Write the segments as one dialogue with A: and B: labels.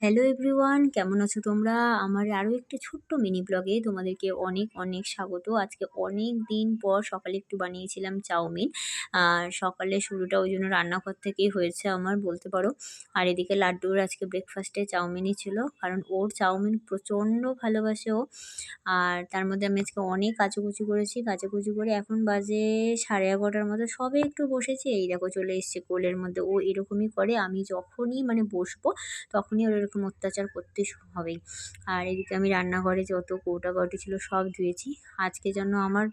A: Hello everyone, কেমন আছো তোমরা? আমার আরো একটি ছোট্ট মিনি ব্লগে তোমাদেরকে অনেক অনেক স্বাগত। আজকে অনেক দিন পর সকালে একটু বানিয়েছিলাম চাউমিন। আর সকালে শুরুটা ওই জন্য রান্নাঘর থেকেই হয়েছে আমার বলতে পারো। আর এদিকে লাড্ডুর আজকে ব্রেকফাস্টে চাউমিনই ছিল, কারণ ওর চাউমিন প্রচণ্ড ভালোবাসে ও। আর তার মধ্যে আমি আজকে অনেক কাচাকুচি করেছি। কাচাকুচি করে এখন বাজে 11:30টার মতো, সবে একটু বসেছি। এই দেখো চলে এসছে কোলের মধ্যে। ও এরকমই করে, আমি যখনই মানে বসবো তখনই ওর এরকম অত্যাচার করতে শুরু হবেই। আর এদিকে আমি রান্নাঘরে যত কৌটাকাটি ছিল সব ধুয়েছি। আজকে যেন আমার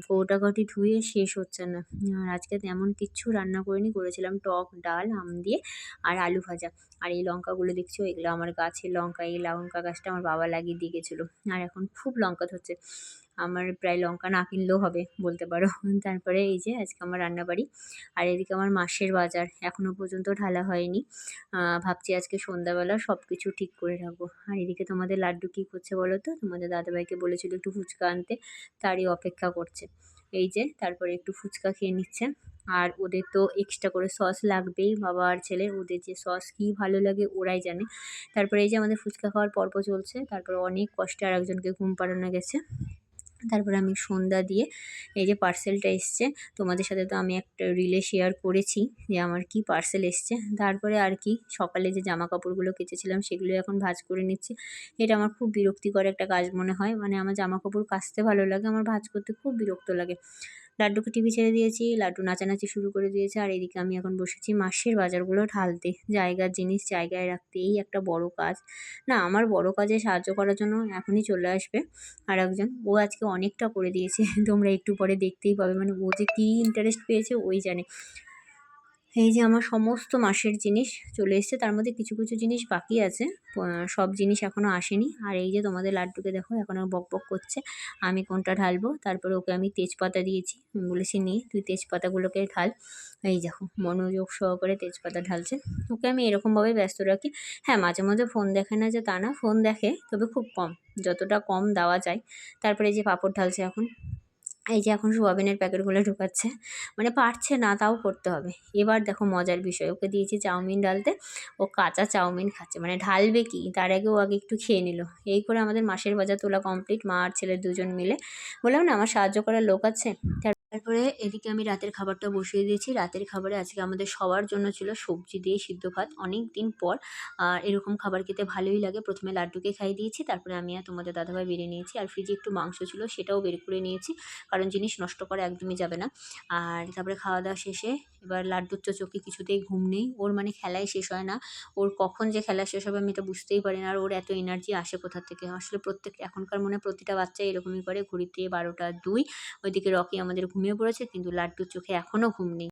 A: কৌটাকাটি ধুয়ে শেষ হচ্ছে না। আর আজকে তেমন কিচ্ছু রান্না করিনি, করেছিলাম টক ডাল আম দিয়ে আর আলু ভাজা। আর এই লঙ্কাগুলো দেখছো, এগুলো আমার গাছের লঙ্কা। এই লঙ্কা গাছটা আমার বাবা লাগিয়ে দিয়ে গেছিলো, আর এখন খুব লঙ্কা ধরছে। আমার প্রায় লঙ্কা না কিনলেও হবে বলতে পারো। তারপরে এই যে আজকে আমার রান্নাবাড়ি। আর এদিকে আমার মাসের বাজার এখনো পর্যন্ত ঢালা হয়নি। ভাবছি আজকে সন্ধ্যাবেলা সব কিছু ঠিক করে রাখবো। আর এদিকে তোমাদের লাড্ডু কী করছে বলো তো? তোমাদের দাদাভাইকে বলেছিল একটু ফুচকা আনতে, তারই অপেক্ষা করছে। এই যে তারপরে একটু ফুচকা খেয়ে নিচ্ছে। আর ওদের তো এক্সট্রা করে সস লাগবেই, বাবা আর ছেলের। ওদের যে সস কী ভালো লাগে ওরাই জানে। তারপরে এই যে আমাদের ফুচকা খাওয়ার পর্ব চলছে। তারপরে অনেক কষ্টে আর একজনকে ঘুম পাড়ানো গেছে। তারপরে আমি সন্ধ্যা দিয়ে এই যে পার্সেলটা এসছে, তোমাদের সাথে তো আমি একটা রিলে শেয়ার করেছি যে আমার কি পার্সেল এসছে। তারপরে আর কি, সকালে যে জামা কাপড়গুলো কেচেছিলাম সেগুলো এখন ভাঁজ করে নিচ্ছি। এটা আমার খুব বিরক্তিকর একটা কাজ মনে হয়। মানে আমার জামা কাপড় কাচতে ভালো লাগে, আমার ভাঁজ করতে খুব বিরক্ত লাগে। লাড্ডুকে টিভি ছেড়ে দিয়েছি, লাড্ডু নাচানাচি শুরু করে দিয়েছে। আর এদিকে আমি এখন বসেছি মাসের বাজারগুলো ঢালতে, জায়গার জিনিস জায়গায় রাখতে। এই একটা বড় কাজ। না, আমার বড় কাজে সাহায্য করার জন্য এখনই চলে আসবে আর একজন। ও আজকে অনেকটা করে দিয়েছে। তোমরা একটু পরে দেখতেই পাবে, মানে ও যে কী ইন্টারেস্ট পেয়েছে ওই জানে। এই যে আমার সমস্ত মাসের জিনিস চলে এসেছে, তার মধ্যে কিছু কিছু জিনিস বাকি আছে। সব জিনিস এখনও আসেনি। আর এই যে তোমাদের লাড্ডুকে দেখো এখনও বকবক করছে আমি কোনটা ঢালবো। তারপরে ওকে আমি তেজপাতা দিয়েছি, আমি বলেছি নিয়ে তুই তেজপাতাগুলোকে ঢাল। এই দেখো মনোযোগ সহকারে তেজপাতা ঢালছে। ওকে আমি এরকমভাবে ব্যস্ত রাখি। হ্যাঁ, মাঝে মাঝে ফোন দেখে না যে তা না, ফোন দেখে, তবে খুব কম, যতটা কম দেওয়া যায়। তারপরে এই যে পাঁপড় ঢালছে এখন। এই যে এখন সোয়াবিনের প্যাকেটগুলো ঢোকাচ্ছে, মানে পারছে না তাও করতে হবে। এবার দেখো মজার বিষয়, ওকে দিয়েছি চাউমিন ঢালতে, ও কাঁচা চাউমিন খাচ্ছে। মানে ঢালবে কি তার আগে ও আগে একটু খেয়ে নিল। এই করে আমাদের মাসের বাজার তোলা কমপ্লিট, মা আর ছেলে দুজন মিলে। বললাম না আমার সাহায্য করার লোক আছে। তারপরে এদিকে আমি রাতের খাবারটা বসিয়ে দিয়েছি। রাতের খাবারে আজকে আমাদের সবার জন্য ছিল সবজি দিয়ে সিদ্ধ ভাত, অনেক দিন পর। আর এরকম খাবার খেতে ভালোই লাগে। প্রথমে লাড্ডুকে খাইয়ে দিয়েছি, তারপরে আমি আর তোমাদের দাদাভাই বেরিয়ে নিয়েছি। আর ফ্রিজে একটু মাংস ছিল, সেটাও বের করে নিয়েছি, কারণ জিনিস নষ্ট করা একদমই যাবে না। আর তারপরে খাওয়া দাওয়া শেষে এবার লাড্ডুর তো চোখে কিছুতেই ঘুম নেই। ওর মানে খেলাই শেষ হয় না। ওর কখন যে খেলা শেষ হবে আমি এটা বুঝতেই পারি না। আর ওর এত এনার্জি আসে কোথা থেকে? আসলে এখনকার মনে হয় প্রতিটা বাচ্চা এরকমই করে। ঘড়িতে 12টা 2। ওইদিকে রকি আমাদের ঘুমিয়ে পড়েছে, কিন্তু লাড্ডুর চোখে এখনও ঘুম নেই।